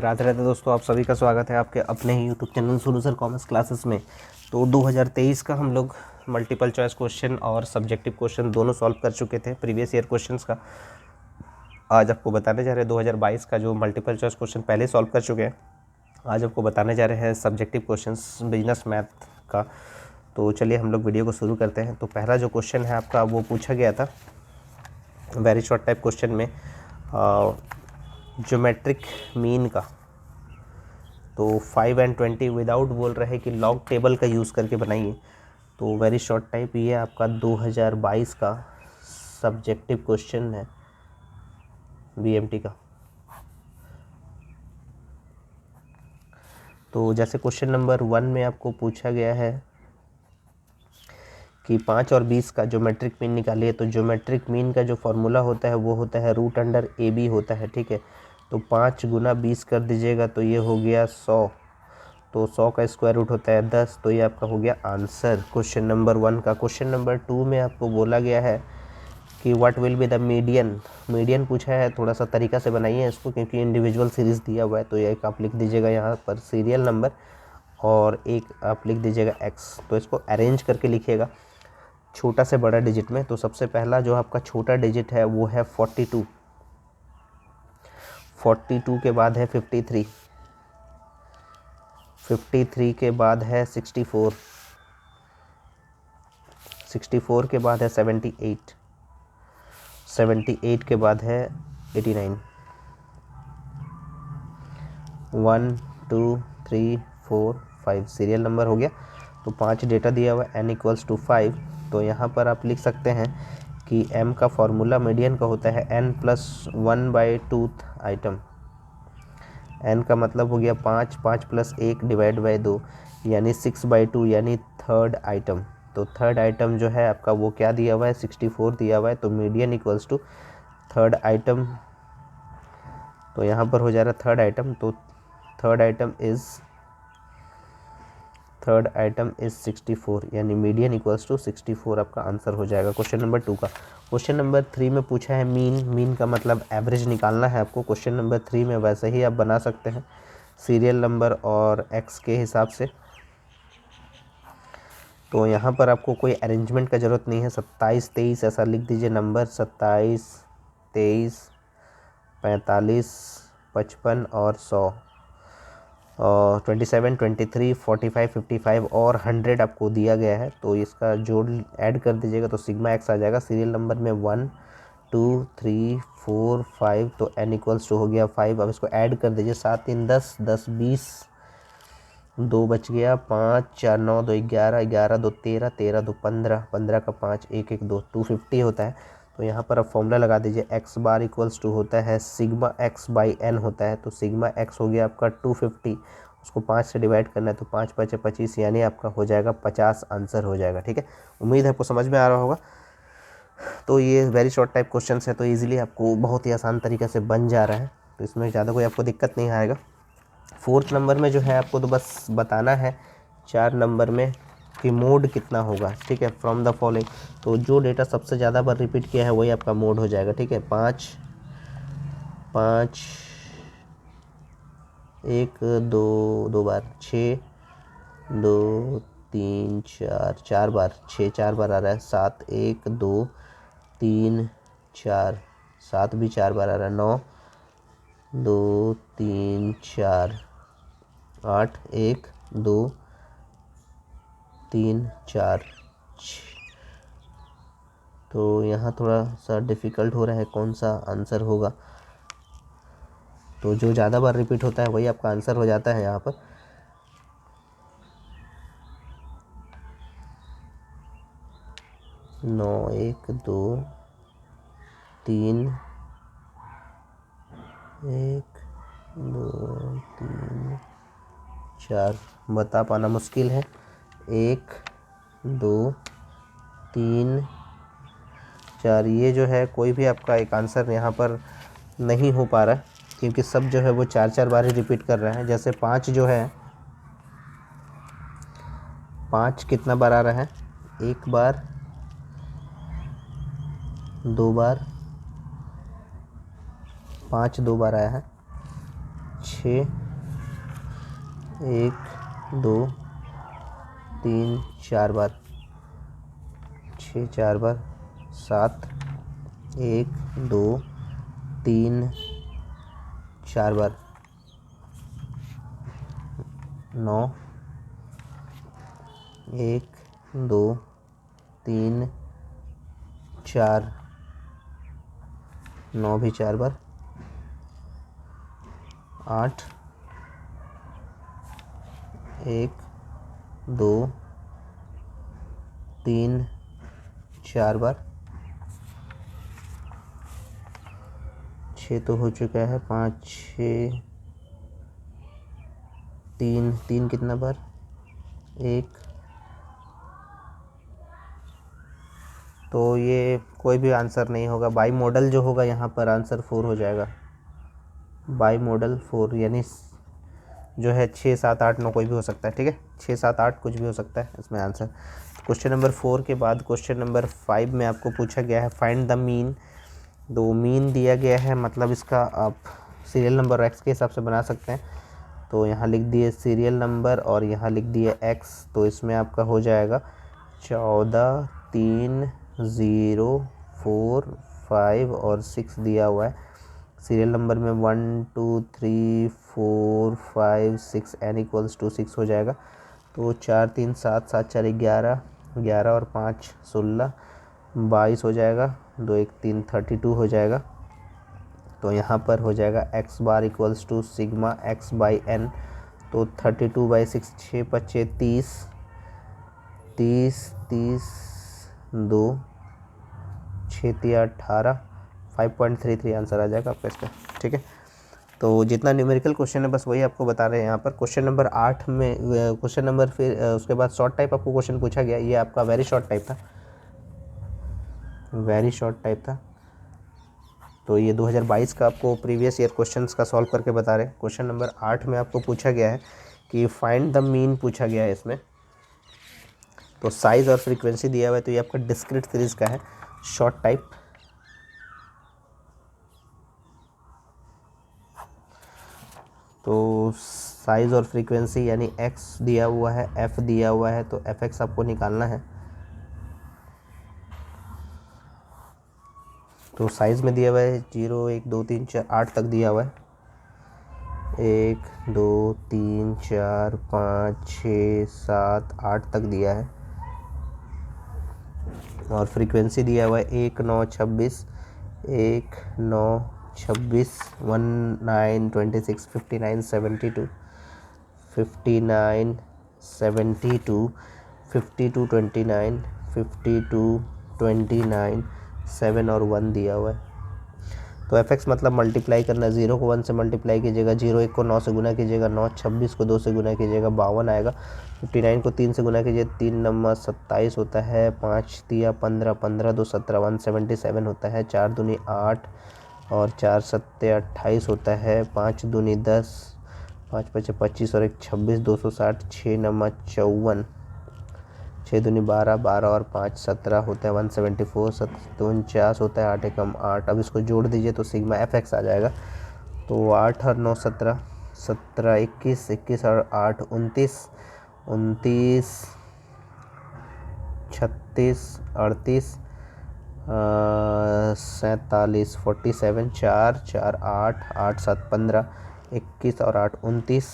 राधे राधे दोस्तों, आप सभी का स्वागत है आपके अपने ही यूट्यूब चैनल सुनो सर कॉमर्स क्लासेस में। तो 2023 का हम लोग मल्टीपल चॉइस क्वेश्चन और सब्जेक्टिव क्वेश्चन दोनों सॉल्व कर चुके थे प्रीवियस ईयर क्वेश्चंस का। आज आपको बताने जा रहे हैं 2022 का जो मल्टीपल चॉइस क्वेश्चन पहले सॉल्व कर चुके हैं। आज आपको बताने जा रहे हैं सब्जेक्टिव क्वेश्चंस बिजनेस मैथ का। तो चलिए हम लोग वीडियो को शुरू करते हैं। तो पहला जो क्वेश्चन है आपका वो पूछा गया था वेरी शॉर्ट टाइप क्वेश्चन में ज्योमेट्रिक मीन का। तो 5 एंड 20 विदाउट बोल रहे हैं कि लॉग टेबल का यूज़ करके बनाइए। तो वेरी शॉर्ट टाइप ये आपका 2022 का सब्जेक्टिव क्वेश्चन है बीएमटी का। तो जैसे क्वेश्चन नंबर 1 में आपको पूछा गया है कि 5 और 20 का ज्योमेट्रिक मीन निकालिए। तो ज्योमेट्रिक मीन का जो फॉर्मूला होता है वो होता है रूट अंडर ए बी होता है, ठीक है। तो 5 गुना 20 कर दीजिएगा तो ये हो गया 100। तो 100 का स्क्वायर रूट होता है 10। तो ये आपका हो गया आंसर क्वेश्चन नंबर 1 का। क्वेश्चन नंबर 2 में आपको बोला गया है कि what will be the median. Median पूछा है, थोड़ा सा तरीका से बनाइए इसको क्योंकि इंडिविजुअल सीरीज़ दिया हुआ है। तो एक आप लिख दीजिएगा यहाँ पर सीरियल नंबर और एक आप लिख दीजिएगा एक्स। तो इसको अरेंज करके लिखिएगा छोटा से बड़ा डिजिट में। तो सबसे पहला जो आपका छोटा डिजिट है वो है 42। 42 के बाद है 53। 53 के बाद है 64। 64 के बाद है 78। 78 के बाद है 89। 1 2 3 4 5 सीरियल नंबर हो गया। तो 5 डेटा दिया हुआ है n = 5। तो यहाँ पर आप लिख सकते हैं कि m का फॉर्मूला मीडियन का होता है n + 1/2 आइटम। n का मतलब हो गया 5, 5 + 1 / 2 यानी 6/2 यानी थर्ड आइटम। तो थर्ड आइटम जो है आपका वो क्या दिया हुआ है 64 दिया हुआ है। तो मीडियन = थर्ड आइटम। तो यहाँ पर हो जा रहा है थर्ड आइटम। तो थर्ड आइटम इज 64 यानी मीडियन = 64 आपका आंसर हो जाएगा क्वेश्चन नंबर 2 का। क्वेश्चन नंबर 3 में पूछा है मीन का मतलब एवरेज निकालना है आपको। क्वेश्चन नंबर 3 में वैसे ही आप बना सकते हैं सीरियल नंबर और एक्स के हिसाब से। तो यहाँ पर आपको कोई अरेंजमेंट का ज़रूरत नहीं है। 27 23 ऐसा लिख दीजिए नंबर। 27 23 45 55 और 100 और 27 23 45 55 और 100 आपको दिया गया है। तो इसका जोड़ ऐड कर दीजिएगा तो सिग्मा एक्स आ जाएगा। सीरियल नंबर में 1 2 3 4 5 तो n = हो गया 5। अब इसको ऐड कर दीजिए 7 3 10 10 20 2 बच गया 5 4 9 2 11 11 2 13 13 2 15 15 का 5 1 1 2 250 होता है। तो यहाँ पर आप फॉर्मूला लगा दीजिए x बार = होता है सिग्मा x/n होता है। तो सिग्मा x हो गया आपका 250। उसको 5 से डिवाइड करना है तो 5 5 25 यानी आपका हो जाएगा 50 आंसर हो जाएगा, ठीक है। उम्मीद है आपको समझ में आ रहा होगा। तो ये वेरी शॉर्ट टाइप क्वेश्चन है तो ईजिली आपको बहुत ही आसान तरीके से बन जा रहा है। तो इसमें ज़्यादा कोई आपको दिक्कत नहीं आएगा। 4th नंबर में जो है आपको तो बस बताना है 4 नंबर में कि मोड कितना होगा, ठीक है। फ्रॉम द फॉलोइंग तो जो डेटा सबसे ज़्यादा बार रिपीट किया है वही आपका मोड हो जाएगा, ठीक है। 5 5 1 2 2 बार 6 2 3 4 4 बार 6 4 बार आ रहा है। 7 1 2 3 4 7 भी 4 बार आ रहा है। 9 2 3 4 8 1 2 3 4 तो यहाँ थोड़ा सा डिफ़िकल्ट हो रहा है कौन सा आंसर होगा। तो जो ज़्यादा बार रिपीट होता है वही आपका आंसर हो जाता है यहाँ पर। नौ 1 2 3 1 2 3 4 बता पाना मुश्किल है। 1 2 3 4 ये जो है कोई भी आपका एक आंसर यहाँ पर नहीं हो पा रहा है क्योंकि सब जो है वो 4 4 बार ही रिपीट कर रहे हैं। जैसे 5 जो है 5 कितना बार आ रहा है 1 बार 2 बार 5 2 बार आया है। 6, 1 2 3 4 बार, 6 4 बार, 7, 1 2 3 4 बार, 9, 1 2 3 4, 9 भी 4 बार, 8, 1 2 3 4 बार, 6 तो हो चुका है, 5 6 3 3 कितना बार, 1। तो ये कोई भी आंसर नहीं होगा, बाई मॉडल जो होगा यहाँ पर आंसर 4 हो जाएगा, बाई मॉडल 4, यानी जो है 6 7 8 9 कोई भी हो सकता है, ठीक है, 6 7 8 कुछ भी हो सकता है इसमें आंसर। क्वेश्चन नंबर 4 के बाद क्वेश्चन नंबर 5 में आपको पूछा गया है फाइंड द मीन। दो मीन दिया गया है, मतलब इसका आप सीरियल नंबर एक्स के हिसाब से बना सकते हैं। तो यहाँ लिख दिए सीरियल नंबर और यहाँ लिख दिए एक्स, तो इसमें आपका हो जाएगा 14 3 0 4 5 और 6 दिया हुआ है। सीरियल नंबर में 1 2 3 4 5 6 n इक्वल्स टू 6 हो जाएगा। तो 4 3 7 7 4 11 11 और 5 16 22 हो जाएगा, 2 1 3 32 हो जाएगा। तो यहाँ पर हो जाएगा x bar equals to sigma x by n। तो 32/6 6 25 30 30 30 2 6 3 18 5.33 आंसर आ जाएगा आपका इसका, ठीक है। तो जितना न्यूमेरिकल क्वेश्चन है बस वही आपको बता रहे हैं यहाँ पर। क्वेश्चन नंबर 8 में क्वेश्चन नंबर फिर उसके बाद शॉर्ट टाइप आपको क्वेश्चन पूछा गया, ये आपका वेरी शॉर्ट टाइप था, वेरी शॉर्ट टाइप था। तो ये 2022 का आपको प्रीवियस ईयर क्वेश्चंस का सॉल्व करके बता रहे हैं। क्वेश्चन नंबर 8 में आपको पूछा गया है कि फाइंड द मीन पूछा गया है इसमें। तो साइज़ और फ्रीक्वेंसी दिया हुआ है, तो ये आपका डिस्क्रीट सीरीज़ का है, शॉर्ट टाइप। तो साइज़ और फ्रीक्वेंसी यानी x दिया हुआ है, f दिया हुआ है, तो fx आपको निकालना है। तो साइज़ में दिया हुआ है 0 1 2 3 4 8 तक दिया हुआ है, 1 2 3 4 5 6 7 8 तक दिया है। और फ्रीक्वेंसी दिया हुआ है 1 9 26 1 9 26 19 26 59 72 59 72 52 29 52 29 7 और 1 दिया हुआ है। तो एफ एक्स मतलब मल्टीप्लाई करना, 0 को 1 से मल्टीप्लाई कीजिएगा, 0 1 को 9 से गुना कीजिएगा, 9 26 को 2 से गुना कीजिएगा, 52 आएगा। 59 को 3 से गुना कीजिए, 3 नम्बर 27 होता है, 5 तिया 15 15 2 17 177 होता है, 4 दूनी 8 और 4 सत्ते 28 होता है, 5 दूनी 10 5 पचे 25 और 1 26 260, 6 नम्बर 54 6 दूनी 12 12 और 5 17 होता है, 174 49 होता है, 8 एकम 8। अब इसको जोड़ दीजिए तो सिग्मा एफ एक्स आ जाएगा। तो 8 और 9 17 17 21 21 और 8 29 29 36 38 47 47 4 4 8 8 7 15 21 और 8 29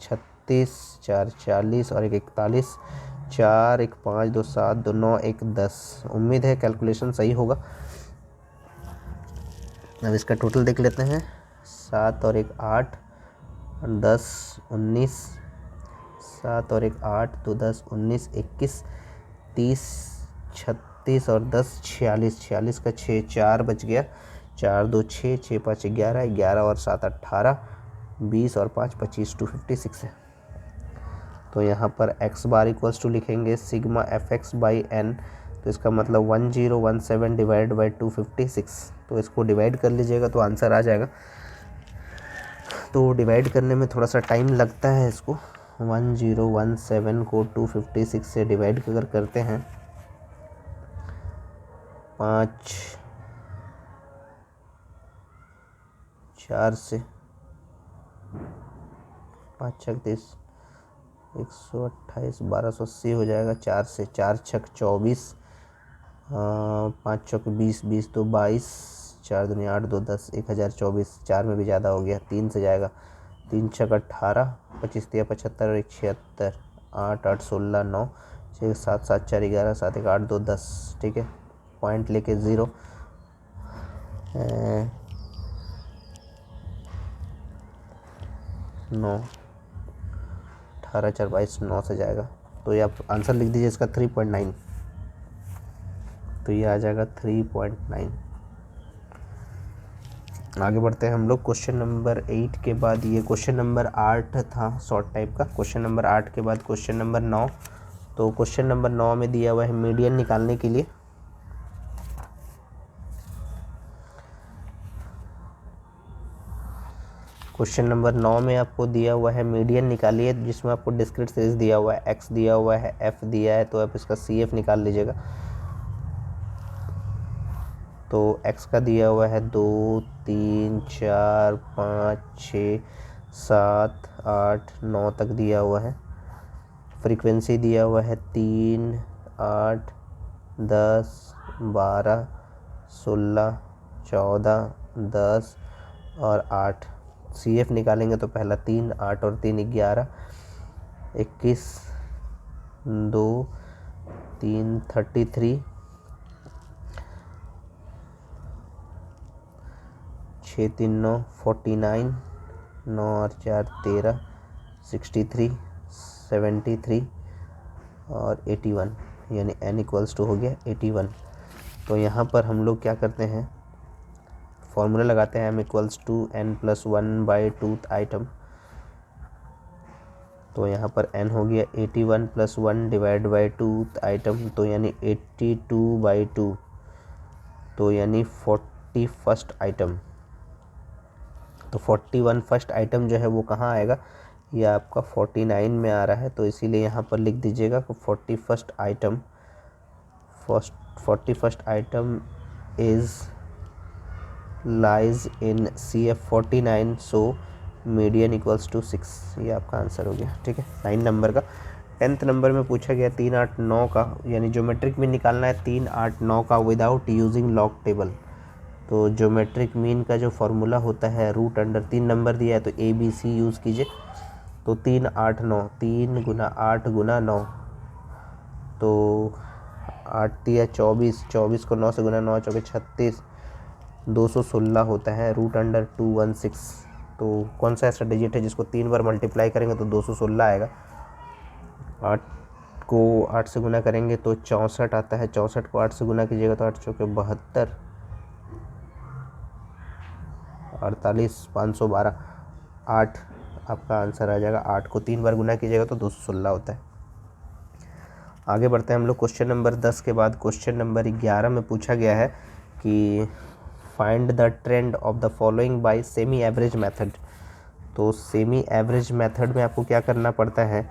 36 4 40 और 1 41 4 1 5 2 7 2 9 1 10। उम्मीद है कैलकुलेशन सही होगा। अब इसका टोटल देख लेते हैं, 7 और 1 8 10 19 7 और 1 8 2 10 19 21 30 36 और 10 46 46 का 6 4 बच गया, 4 2 6 6 5 11 11 और 7 18 20 और 5 25 256 है। तो यहाँ पर x बार इक्वल्स टू लिखेंगे sigma f x by n. तो इसका मतलब 1017 डिवाइड बाई 256। तो इसको डिवाइड कर लीजिएगा तो आंसर आ जाएगा। तो डिवाइड करने में थोड़ा सा टाइम लगता है इसको। 1017 को 256 से डिवाइड अगर करते हैं, 5 4 से 5 छक 30, 128, 1280 हो जाएगा 4 से। 4 छक 24, 5 चौक 20, 20 तो 22, 4 दूनी 8, 2 10, 1024। 4 में भी ज़्यादा हो गया, 3 से जाएगा। 3 छक 18, 25 तिया 75 और 1 76, 8 8 16 9, 6 7 7 4 11, 7 1 8 2 10। ठीक है, पॉइंट लेके 0, 9, 18 4 22, 9 से जाएगा। तो ये आप आंसर लिख दीजिए इसका 3.9। तो ये आ जाएगा 3.9। आगे बढ़ते हैं हम लोग क्वेश्चन नंबर 8 के बाद। ये क्वेश्चन नंबर 8 था शॉर्ट टाइप का। क्वेश्चन नंबर 8 के बाद क्वेश्चन नंबर 9। तो क्वेश्चन नंबर 9 में दिया हुआ है मीडियन निकालने के लिए। क्वेश्चन नंबर 9 में आपको दिया हुआ है मीडियन निकालिए, जिसमें आपको डिस्क्रीट सीरीज दिया हुआ है, एक्स दिया हुआ है, एफ दिया है, तो आप इसका सी एफ निकाल लीजिएगा। तो x का दिया हुआ है 2 3 4 5 6 7 8 9 तक दिया हुआ है। फ्रीक्वेंसी दिया हुआ है 3 8 10 12 16 14 10 और 8। सी एफ निकालेंगे तो पहला 3 8 और 3 11, 21 2 3 33, 6 3 9 49, 9 और 4 13, 63 73 और 81, यानी n इक्वल्स टू हो गया 81। तो यहाँ पर हम लोग क्या करते हैं, फॉर्मूला लगाते हैं m equals to n+1/2 item. तो यहाँ पर n हो गया 81 + 1 डिवाइड बाई 2 आइटम, तो यानी 82/2, तो यानी 41st आइटम। तो 41 फर्स्ट आइटम जो है वो कहाँ आएगा, ये आपका 49 में आ रहा है। तो इसीलिए यहाँ पर लिख दीजिएगा कि 41st item, 41st item is lies in CF49, so median equals to 6। ये आपका आंसर हो गया। ठीक है, 9 नंबर का। 10th नंबर में पूछा गया 3 8 9 का, यानी ज्योमेट्रिक में निकालना है 3 8 9 का विदाउट यूजिंग लॉग टेबल। तो ज्योमेट्रिक मीन का जो फार्मूला होता है √3 नंबर दिया है तो ABC यूज़ कीजिए। तो 3 8 9, 3 गुना 8 गुना 9, तो 8 तिया 24, 24 को 9 से गुना, 9 चौके 36, 216 होता है √216। तो कौन सा ऐसा डिजिट है जिसको 3 बार मल्टीप्लाई करेंगे तो 216 आएगा। 8 को 8 से गुना करेंगे तो 64 आता है। 64 को 8 से गुना कीजिएगा तो 8 चौके 72, 48, 512, 8 आपका आंसर आ जाएगा। 8 को 3 बार गुना कीजिएगा तो 216 होता है। आगे बढ़ते हैं हम लोग क्वेश्चन नंबर 10 के बाद। क्वेश्चन नंबर 11 में पूछा गया है कि find the trend of the following bye semi average method. तो सेमी एवरेज मेथड में आपको क्या करना पड़ता है,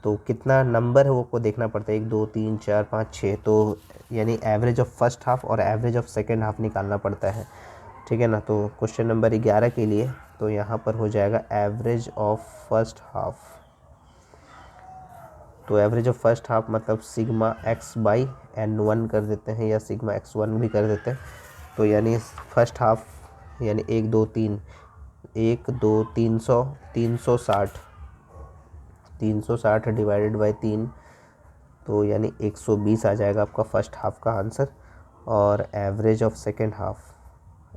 तो कितना नंबर है वो को देखना पड़ता है, 1 2 3 4 5 6, तो यानी एवरेज ऑफ फर्स्ट हाफ और एवरेज ऑफ सेकेंड हाफ निकालना पड़ता है। ठीक है ना। तो क्वेश्चन नंबर 11 के लिए तो यहाँ पर हो जाएगा एवरेज ऑफ फर्स्ट हाफ। तो एवरेज ऑफ फर्स्ट हाफ मतलब सिग्मा x/n1 कर देते हैं या सिग्मा x1 भी कर देते हैं। तो यानी फर्स्ट हाफ यानी 1 2 3, 1 2 300, 360, 360 डिवाइडेड बाई 3, तो यानी 120 आ जाएगा आपका फर्स्ट हाफ का आंसर। और average of second half,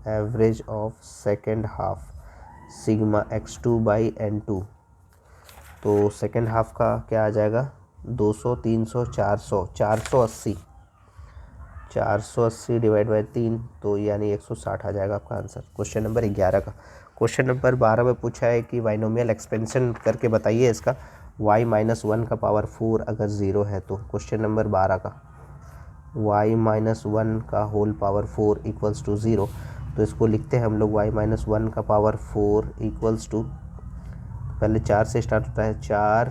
average of second half sigma x2/n2। तो सेकेंड हाफ का क्या आ जाएगा, 200 300 400, 480, 480 डिवाइड बाई 3, तो यानी 160 आ जाएगा आपका आंसर क्वेश्चन नंबर 11 का। क्वेश्चन नंबर 12 में पूछा है कि बाइनोमियल एक्सपेंशन करके बताइए इसका y-1 का पावर 4 अगर 0 है तो। क्वेश्चन नंबर 12 का y-1 का होल पावर 4 इक्वल्स टू 0। तो इसको लिखते हैं हम लोग y-1 का पावर 4 इक्वल्स टू, पहले 4 से स्टार्ट होता है, 4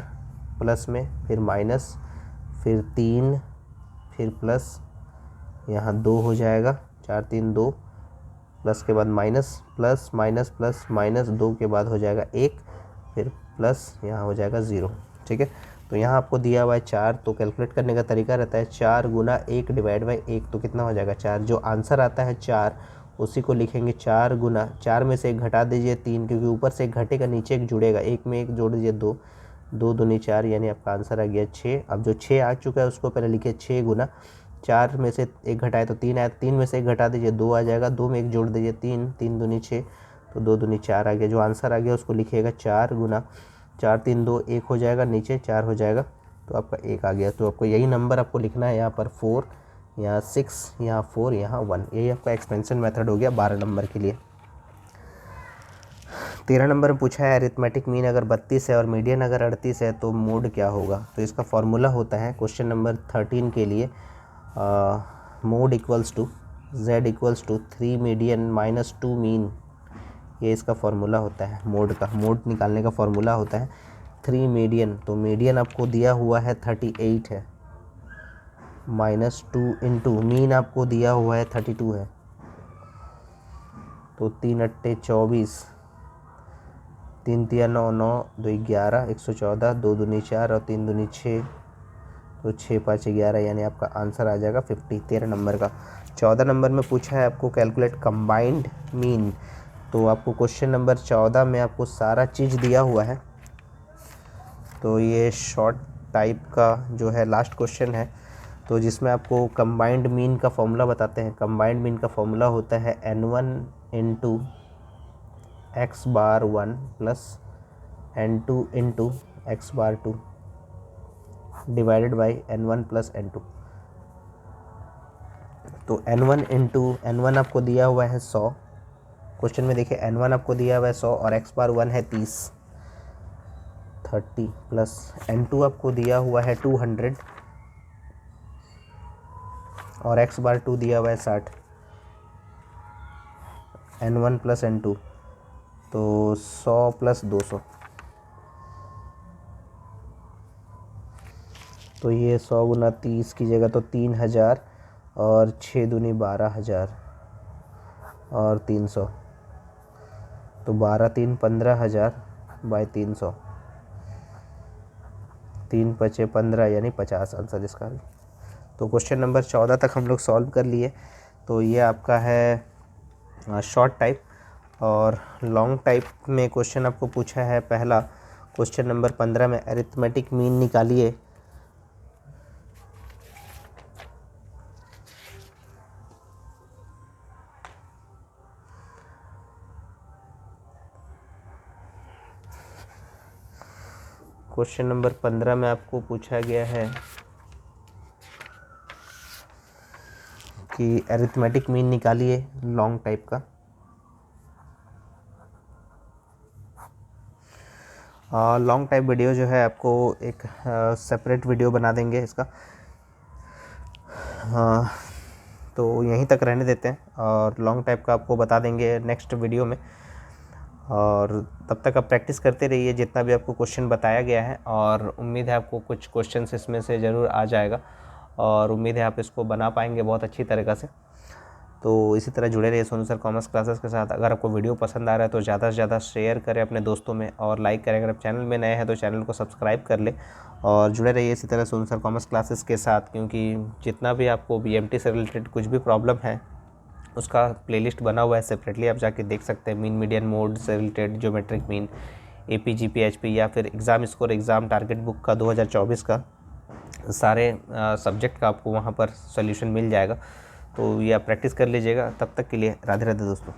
प्लस में फिर माइनस फिर 3 फिर प्लस, यहाँ 2 हो जाएगा, 4 3 2, प्लस के बाद minus plus minus plus minus 2 के बाद हो जाएगा 1, फिर प्लस यहाँ हो जाएगा 0। ठीक है, तो यहाँ आपको दिया हुआ है 4, तो कैलकुलेट करने का तरीका रहता है 4 गुना 1 डिवाइड बाई 1, तो कितना हो जाएगा 4। जो आंसर आता है 4 उसी को लिखेंगे 4 गुना 4 में से 1 घटा दीजिए 3, क्योंकि ऊपर से 1 घटेगा नीचे 1 जुड़ेगा, 1 में 1 जोड़ दीजिए 2, 2 दूनी 4, यानी आपका आंसर आ गया 6। अब जो 6 आ चुका है उसको पहले लिखिए 6 गुना 4 में से 1 घटाए तो 3 आया, 3 में से 1 घटा दीजिए 2 आ जाएगा, 2 में 1 जोड़ दीजिए 3, 3 दूनी 6, तो 2 दूनी 4 आ गया। जो आंसर आ गया उसको लिखिएगा 4 गुना 4 3 2 1 हो जाएगा, नीचे 4 हो जाएगा, तो आपका 1 आ गया। तो आपको यही नंबर आपको लिखना है, यहाँ पर 4, यहाँ 6, यहाँ 4, यहाँ 1। यही आपका एक्सपेंशन मेथड हो गया 12 नंबर के लिए। 13 नंबर में पूछा है अरिथमेटिक मीन अगर 32 है और मीडियन अगर 38 है तो मोड क्या होगा। तो इसका फॉर्मूला होता है क्वेश्चन नंबर 13 के लिए, mode equals to z equals to 3 median minus 2 mean. ये इसका फॉर्मूला होता है मोड का। मोड निकालने का फॉर्मूला होता है 3 मीडियन, तो मीडियन आपको दिया हुआ है 38 है, माइनस 2 इंटू मीन आपको दिया हुआ है 32 है, तो 3 अट्टे 24, 3 तिया 9, 9 2 11, 114, 2 दूनी 4 और 3 दूनी 6, तो 6 5 11, यानी आपका आंसर आ जाएगा 50 13 नंबर का। 14 नंबर में पूछा है आपको कैलकुलेट कंबाइंड मीन। तो आपको क्वेश्चन नंबर 14 में आपको सारा चीज़ दिया हुआ है, तो ये शॉर्ट टाइप का जो है लास्ट क्वेश्चन है, तो जिसमें आपको कंबाइंड मीन का फॉर्मूला बताते हैं। कंबाइंड मीन का फॉर्मूला होता है n1 into x bar 1 plus n2 into x bar 2 divided by n1 plus n2। तो n1 इंटू n1 आपको दिया हुआ है 100, क्वेश्चन में देखिए n1 आपको दिया हुआ है 100 और एक्स बार 1 है 30 प्लस n2 आपको दिया हुआ है 200 और एक्स बार 2 दिया हुआ है 60, n1 प्लस n2, तो 100 प्लस 200, तो ये 100 गुना 30 की जगह तो 3000 और 6 दूनी 12000 और 300, तो 12 3 15,000 बाई 300, 3 पचे 15 यानी 50 आंसर इसका। तो क्वेश्चन नंबर 14 तक हम लोग सॉल्व कर लिए। तो ये आपका है शॉर्ट टाइप। और लॉन्ग टाइप में क्वेश्चन आपको पूछा है पहला क्वेश्चन नंबर 15 में अरिथमेटिक मीन निकालिए। क्वेश्चन नंबर 15 में आपको पूछा गया है कि अरिथमेटिक मीन निकालिए लॉन्ग टाइप का। लॉन्ग टाइप वीडियो जो है आपको एक सेपरेट वीडियो बना देंगे इसका, तो यहीं तक रहने देते हैं और लॉन्ग टाइप का आपको बता देंगे नेक्स्ट वीडियो में। और तब तक आप प्रैक्टिस करते रहिए जितना भी आपको क्वेश्चन बताया गया है, और उम्मीद है आपको कुछ क्वेश्चंस इसमें से ज़रूर आ जाएगा और उम्मीद है आप इसको बना पाएंगे बहुत अच्छी तरीक़ा से। तो इसी तरह जुड़े रहिए सोनू सर कॉमर्स क्लासेस के साथ। अगर आपको वीडियो पसंद आ रहा है तो ज़्यादा से ज़्यादा शेयर करें अपने दोस्तों में और लाइक करें। अगर आप चैनल में नए हैं तो चैनल को सब्सक्राइब कर ले और जुड़े रहिए इसी तरह सोनू सर कॉमर्स क्लासेस के साथ, क्योंकि जितना भी आपको BMT से रिलेटेड कुछ भी प्रॉब्लम है उसका प्लेलिस्ट बना हुआ है सेपरेटली, आप जाके देख सकते हैं। मीन मीडियन मोड से related, geometric mean, AP GP HP या फिर exam score, exam target book का 2024 का सारे सब्जेक्ट का आपको वहाँ पर सोल्यूशन मिल जाएगा। तो ये आप प्रैक्टिस कर लीजिएगा। तब तक के लिए राधे राधे दोस्तों।